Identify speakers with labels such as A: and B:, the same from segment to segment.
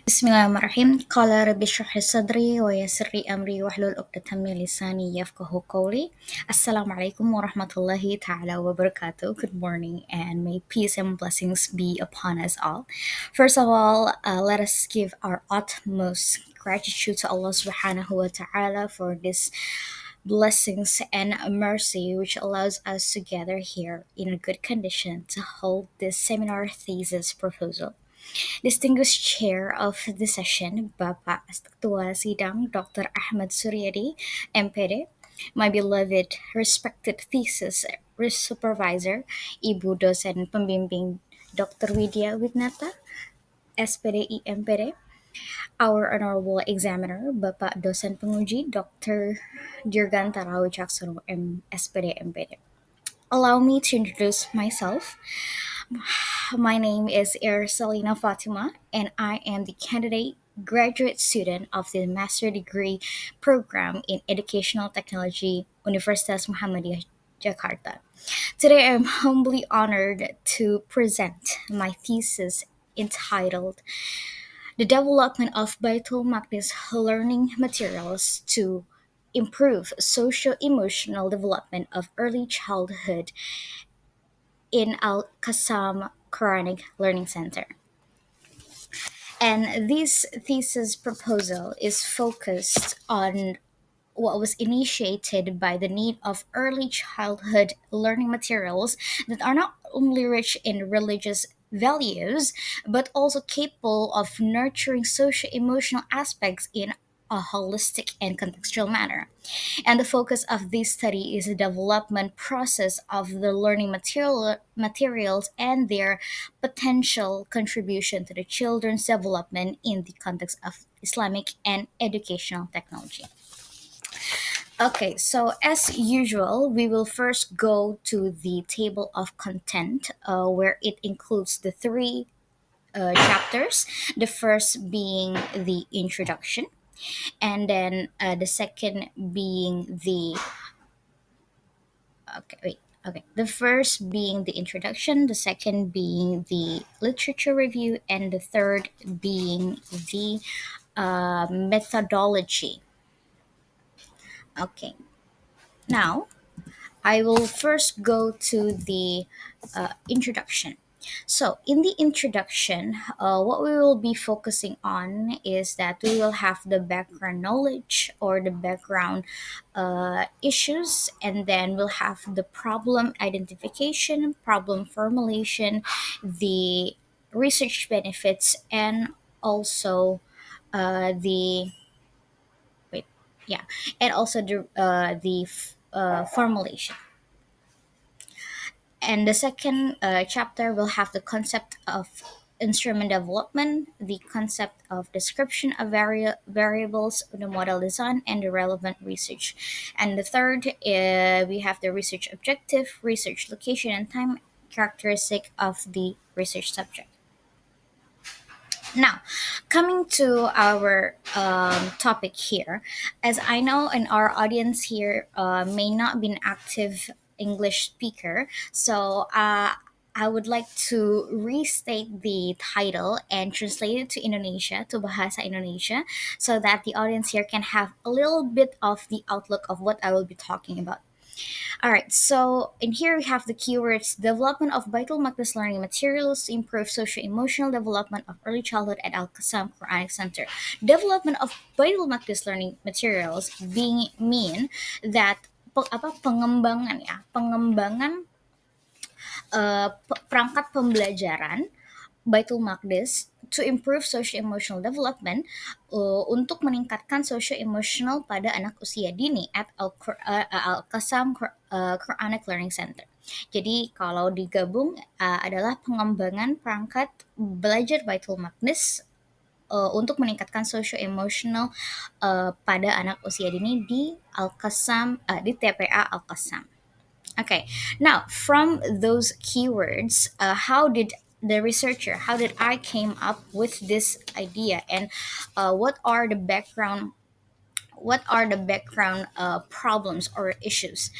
A: Bismillahirrahmanirrahim. Qala rabbi shrah li sadri wa yassir li amri wahlul 'uqdatam min lisani yafqahu qawli. Assalamualaikum warahmatullahi ta'ala wabarakatuh. Good morning and may peace and blessings be upon us all. First of all, let us give our utmost gratitude to Allah subhanahu wa ta'ala for this blessings and mercy which allows us to gather here in a good condition to hold this seminar thesis proposal. Distinguished Chair of the session, Bapak Ketua Sidang Dr. Ahmad Suryadi, MPD, my beloved respected thesis supervisor, Ibu dosen pembimbing Dr. Widya Widnata, SPDI MPD, our honorable examiner, Bapak dosen penguji Dr. Dirgantara Wicaksono, SPD MPD. Allow me to introduce myself. My name is Selina Fatima, and I am the candidate graduate student of the Master Degree Program in Educational Technology, Universitas Muhammadiyah Jakarta. Today, I am humbly honored to present my thesis entitled The Development of Baitul Maqdis Learning Materials to Improve Socio-Emotional Development of Early Childhood in Al Qassam Quranic Learning Center. And this thesis proposal is focused on what was initiated by the need of early childhood learning materials that are not only rich in religious values but also capable of nurturing social emotional aspects in a holistic and contextual manner. And the focus of this study is the development process of the learning materials and their potential contribution to the children's development in the context of Islamic and educational technology. Okay, so as usual, we will first go to the table of content where it includes the three chapters. The first being the introduction, and then the second being the okay, wait. Okay, the first being the introduction, the second being the literature review, and the third being the methodology. Okay, now I will first go to the introduction. So, in the introduction, what we will be focusing on is that we will have the background knowledge or the background issues, and then we'll have the problem identification, problem formulation, the research benefits, and also the wait, yeah, and also the formulation. And the second chapter will have the concept of instrument development, the concept of description of variables, the model design, and the relevant research. And the third, we have the research objective, research location, and time characteristic of the research subject. Now, coming to our topic here, as I know in our audience here may not be an active English speaker, so I would like to restate the title and translate it to Indonesia, to Bahasa Indonesia, so that the audience here can have a little bit of the outlook of what I will be talking about. All right, so in here we have the keywords development of vital Maqdis learning materials to improve socio-emotional development of early childhood at Al Qassam Quranic Center. Development of vital Maqdis learning materials being mean that pengembangan ya, pengembangan perangkat pembelajaran Baitul Maqdis to improve socio-emotional development untuk meningkatkan socio-emotional pada anak usia dini at Al-Qassam Quranic Learning Center. Jadi kalau digabung adalah pengembangan perangkat belajar Baitul Maqdis untuk meningkatkan socio-emotional pada anak usia dini di Al-Qassam di TPA Al-Qassam. Okay, now from those keywords, how did I came up with this idea, and what are the background problems or issues?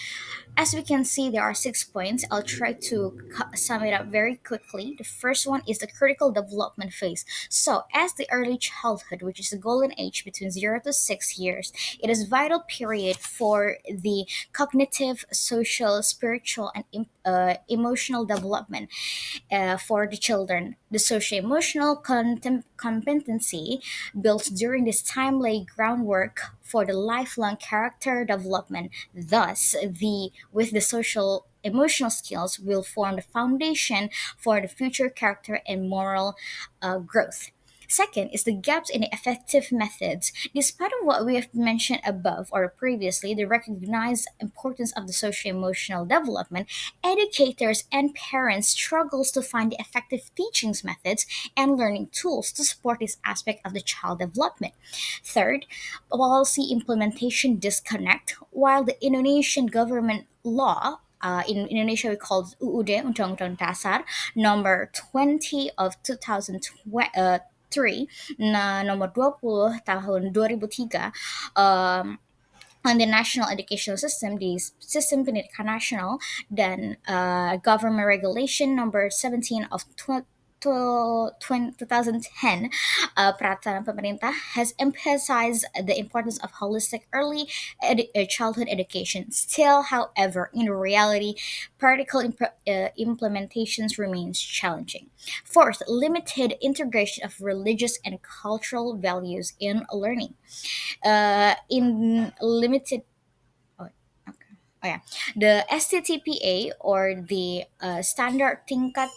A: As we can see, there are 6 points. I'll try to sum it up very quickly. The first one is the critical development phase. So, as the early childhood, which is the golden age between 0 to 6 years, it is vital period for the cognitive, social, spiritual, and emotional development for the children. The social emotional competency built during this time lay groundwork for the lifelong character development. Thus, the with the social emotional skills will form the foundation for the future character and moral growth. Second is the gaps in the effective methods. Despite of what we have mentioned above or previously, the recognized importance of the social-emotional development, educators and parents struggles to find the effective teachings methods and learning tools to support this aspect of the child development. Third, policy implementation disconnect. While the Indonesian government law in Indonesia we call it UUD Undang-Undang Dasar number 20 of 2003 nomor 20 tahun 2003 on the national educational system, the Sistem Pendidikan Nasional dan government regulation number 17 of 2010, peraturan pemerintah has emphasized the importance of holistic early childhood education. Still, however, in reality, practical implementations remains challenging. Fourth, limited integration of religious and cultural values in learning. In limited oh, okay. Oh yeah, the STTPA or the standard tingkat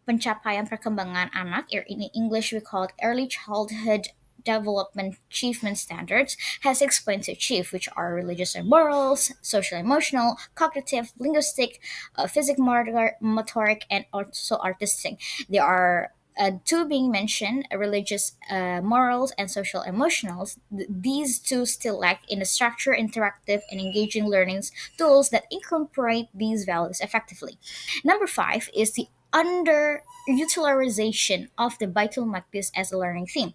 A: pencapaian perkembangan anak, or in English we call it early childhood development achievement standards, has explained to achieve, which are religious and morals, social emotional, cognitive, linguistic, physic motoric, and also artistic. There are two being mentioned, religious morals and social emotionals. These two still lack in the structure, interactive, and engaging learnings tools that incorporate these values effectively. Number five is the underutilization of the Baitul Maqdis as a learning theme.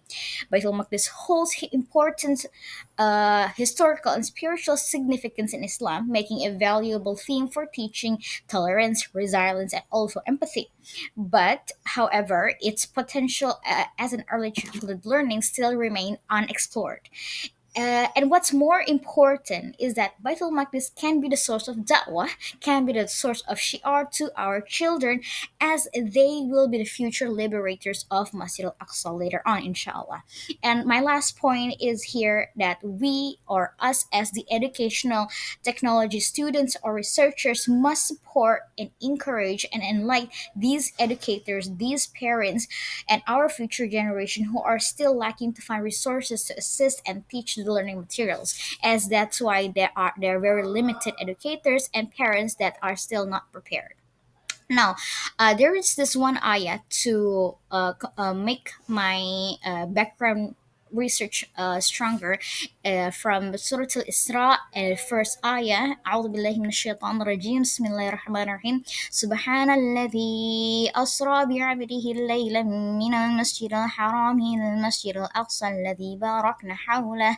A: Baitul Maqdis holds important historical and spiritual significance in Islam, making a valuable theme for teaching tolerance, resilience, and also empathy. But, however, its potential as an early childhood learning still remain unexplored. And what's more important is that Baitul Maqdis can be the source of da'wah, can be the source of shi'ar to our children, as they will be the future liberators of Masjid al-Aqsa later on, inshallah. And my last point is here that we or us as the educational technology students or researchers must support and encourage and enlighten these educators, these parents, and our future generation who are still lacking to find resources to assist and teach the learning materials, as that's why there are very limited educators and parents that are still not prepared. Now, there is this one ayah to make my background research stronger from Surah Al-Isra, first ayah. أعوذ بالله من الشيطان الرجيم بسم الله الرحمن الرحيم سبحان الذي أسرى بعبده الليل من المسجد الحرام إلى المسجد الأقصى الذي باركنا حوله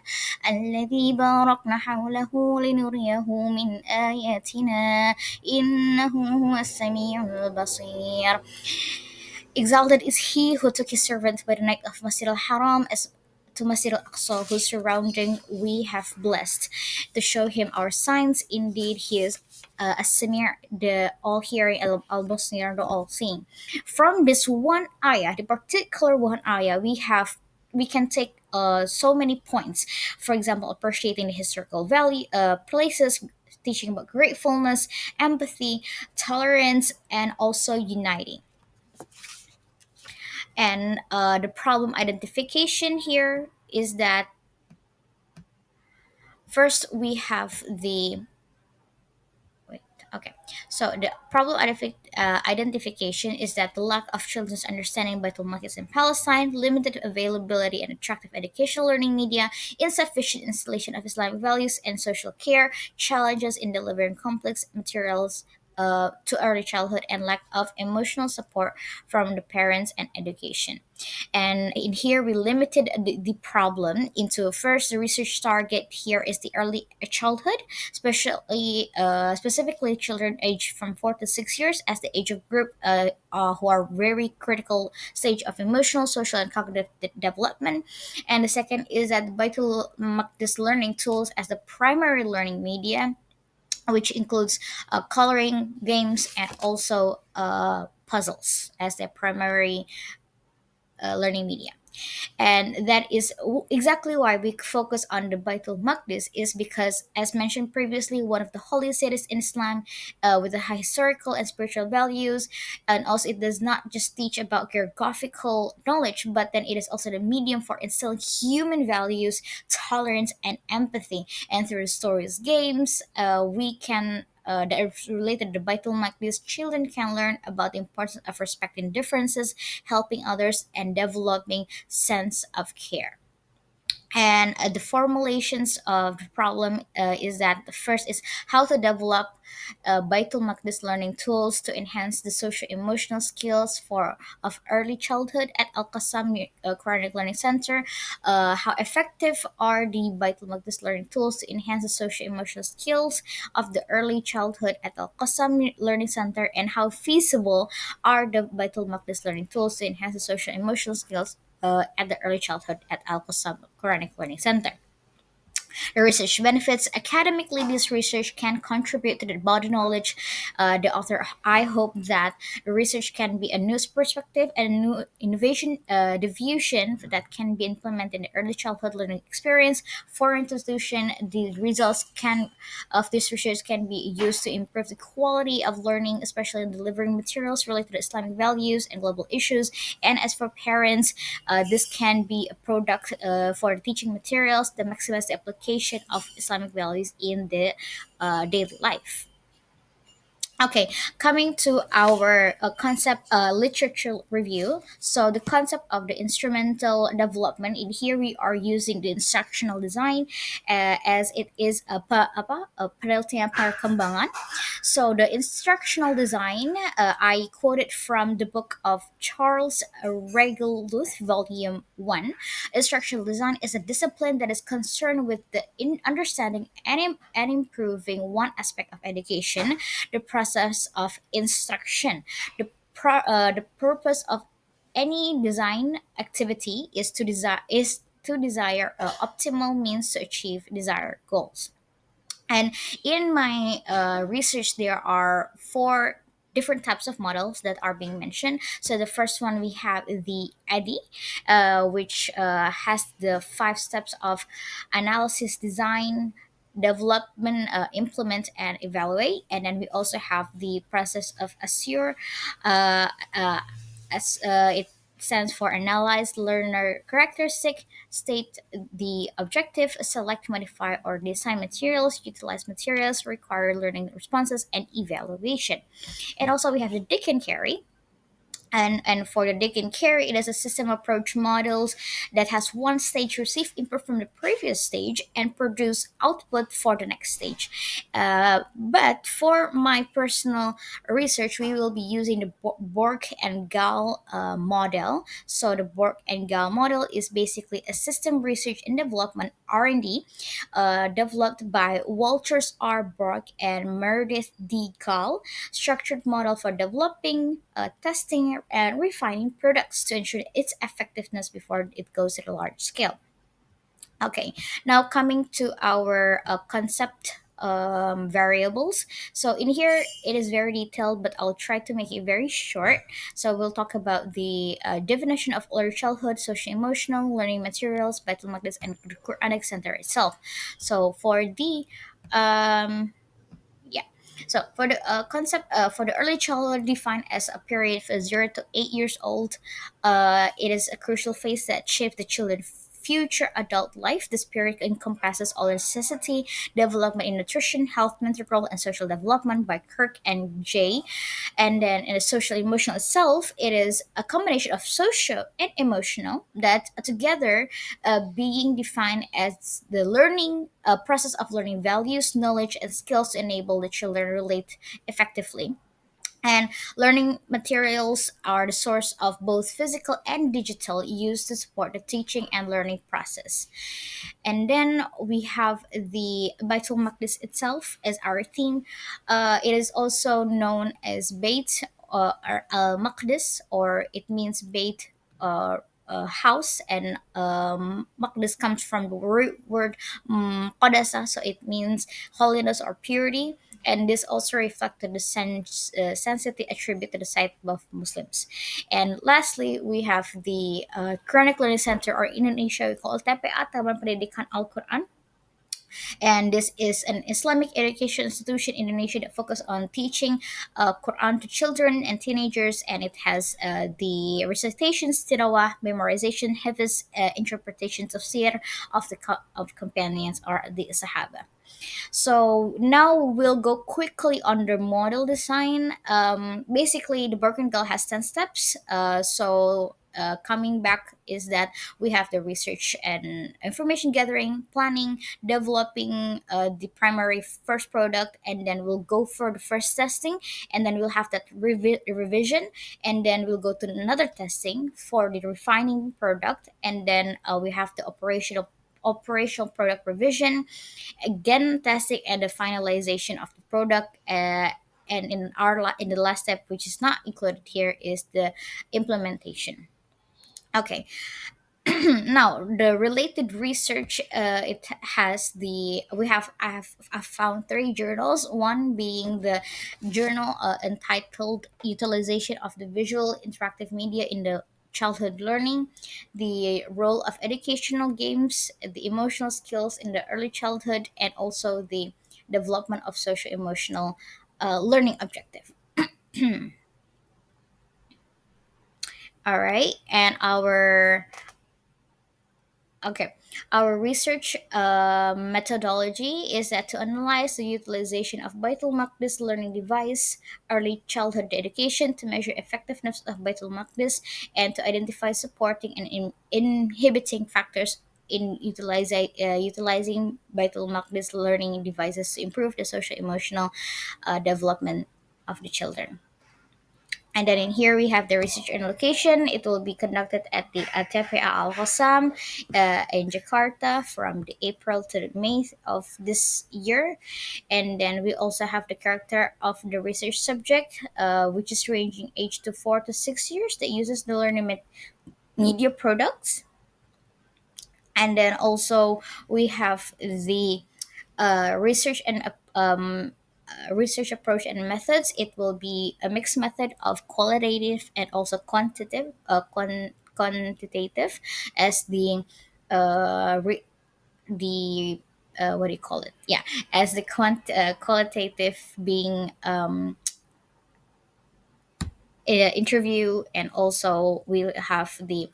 A: لنريه من آياتنا إنه هو السميع البصير. Exalted is he who took his servant by the night of Masjid al-Haram as to Masjid al-Aqsa, whose surrounding we have blessed, to show him our signs. Indeed, he is As-Samir, the all-hearing, Al-Basir, the all-seeing. From this one ayah, the particular one ayah, we can take so many points. For example, appreciating the historical value places, teaching about gratefulness, empathy, tolerance, and also uniting. And the problem identification here is that first we have the wait okay, so the problem identification is that the lack of children's understanding by Maqdis in Palestine, limited availability and attractive educational learning media, insufficient installation of Islamic values and social care, challenges in delivering complex materials to early childhood and lack of emotional support from the parents and education. And in here, we limited the problem into first, the research target here is the early childhood, especially specifically children aged from 4 to 6 years as the age of group who are very critical stage of emotional, social, and cognitive development. And the second is that vital this learning tools as the primary learning media, which includes coloring, games, and also puzzles as their primary learning media. And that is exactly why we focus on the Baitul Maqdis, is because, as mentioned previously, one of the holy cities in Islam, with the high historical and spiritual values. And also it does not just teach about geographical knowledge, but then it is also the medium for instilling human values, tolerance, and empathy. And through stories, games, we can that is related to Baitul Maqdis, children can learn about the importance of respecting differences, helping others, and developing sense of care. And the formulations of the problem is that the first is how to develop Baitul Maqdis learning tools to enhance the social emotional skills for of early childhood at Al Qassam Quranic Learning Center. How effective are the Baitul Maqdis learning tools to enhance the social emotional skills of the early childhood at Al Qassam Learning Center, and how feasible are the Baitul Maqdis learning tools to enhance the social emotional skills at the early childhood at Al Qassam Quranic Learning Center. The research benefits. Academically, this research can contribute to the body knowledge. The author, I hope that the research can be a new perspective and a new innovation diffusion that can be implemented in the early childhood learning experience. For institution, the results can of this research can be used to improve the quality of learning, especially in delivering materials related to Islamic values and global issues. And as for parents, this can be a product for teaching materials that maximize the application of Islamic values in the daily life. Okay, coming to our concept literature review. So the concept of the instrumental development, in here we are using the instructional design as it is a penelitian perkembangan. So the instructional design, I quoted from the book of Charles Regelluth, Volume 1. Instructional design is a discipline that is concerned with the understanding and improving one aspect of education, the process of instruction. The purpose of any design activity is to desire optimal means to achieve desired goals. And in my research, there are four different types of models that are being mentioned. So the first one, we have the EDI, which has the 5 steps of analysis, design, development, implement, and evaluate. And then we also have the process of assure, uh, uh, as it stands for analyze learner characteristic, state the objective, select, modify, or design materials, utilize materials, require learning responses, and evaluation. And also we have the Dick and Carry, and for the dig and carry, it is a system approach models that has one stage receive input from the previous stage and produce output for the next stage. But for my personal research, we will be using the Bork and Gal model. So the Bork and Gal model is basically a system research and development R&D developed by Walters R. Bork and Meredith D. Gall, structured model for developing, testing, and refining products to ensure its effectiveness before it goes to the large scale. Okay, now coming to our concept variables. So in here, it is very detailed, but I'll try to make it very short. So we'll talk about the definition of early childhood, social emotional learning materials, Baitul Maqdis, and the Quranic Center itself. So for the um, yeah. So for the concept for the early childhood, defined as a period of 0 to 8 years old, it is a crucial phase that shapes the children future adult life. This period encompasses all necessity, development in nutrition, health, mental growth, and social development by Kirk and Jay. And then in the social emotional itself, it is a combination of social and emotional that together being defined as the learning process of learning values, knowledge, and skills to enable the children relate effectively. And learning materials are the source of both physical and digital used to support the teaching and learning process. And then we have the Baitul Maqdis itself as our theme. It is also known as Bait or Al Maqdis, or it means Bait house, and Maqdis comes from the word Qadasa, so it means holiness or purity. And this also reflected the sanctity attribute to the site of Muslims. And lastly, we have the Quranic Learning Center, or in Indonesia we call it TPA, Taman Pendidikan Al-Quran. And this is an Islamic education institution in Indonesia that focuses on teaching Quran to children and teenagers, and it has the recitations, tilawah, memorization, hafiz, interpretations of seer of of companions or the Sahaba. So now we'll go quickly on the model design. Basically, the Birkin Girl has 10 steps. Coming back is that we have the research and information gathering, planning, developing the primary first product, and then we'll go for the first testing, and then we'll have that revision, and then we'll go to another testing for the refining product, and then we have the operational product revision, again testing, and the finalization of the product. And in the last step, which is not included here, is the implementation. Okay. Now the related research, it has the we have I've found three journals, one being the journal entitled Utilization of the Visual Interactive Media in the Childhood Learning, the Role of Educational Games, the Emotional Skills in the Early Childhood, and also the Development of Social Emotional Learning Objective. All right. And Okay, our research methodology is that to analyze the utilization of Baitul Maqdis learning device, early childhood education, to measure effectiveness of Baitul Maqdis, and to identify supporting and inhibiting factors in utilizing Baitul Maqdis learning devices to improve the social emotional development of the children. And then in here we have the research and location. It will be conducted at the TPA Al Hossam in Jakarta from the April to the May of this year. And then we also have the character of the research subject, which is ranging age to 4 to 6 years, that uses the learning media products. And then also we have the research and research approach and methods. It will be a mixed method of qualitative and also quantitative, as the what do you call it? Yeah, as the qualitative being interview, and also we have the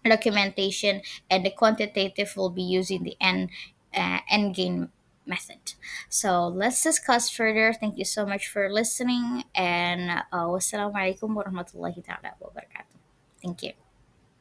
A: documentation, and the quantitative will be using the end game method. So let's discuss further. Thank you so much for listening, and wassalamualaikum warahmatullahi taala wabarakatuh. Thank you.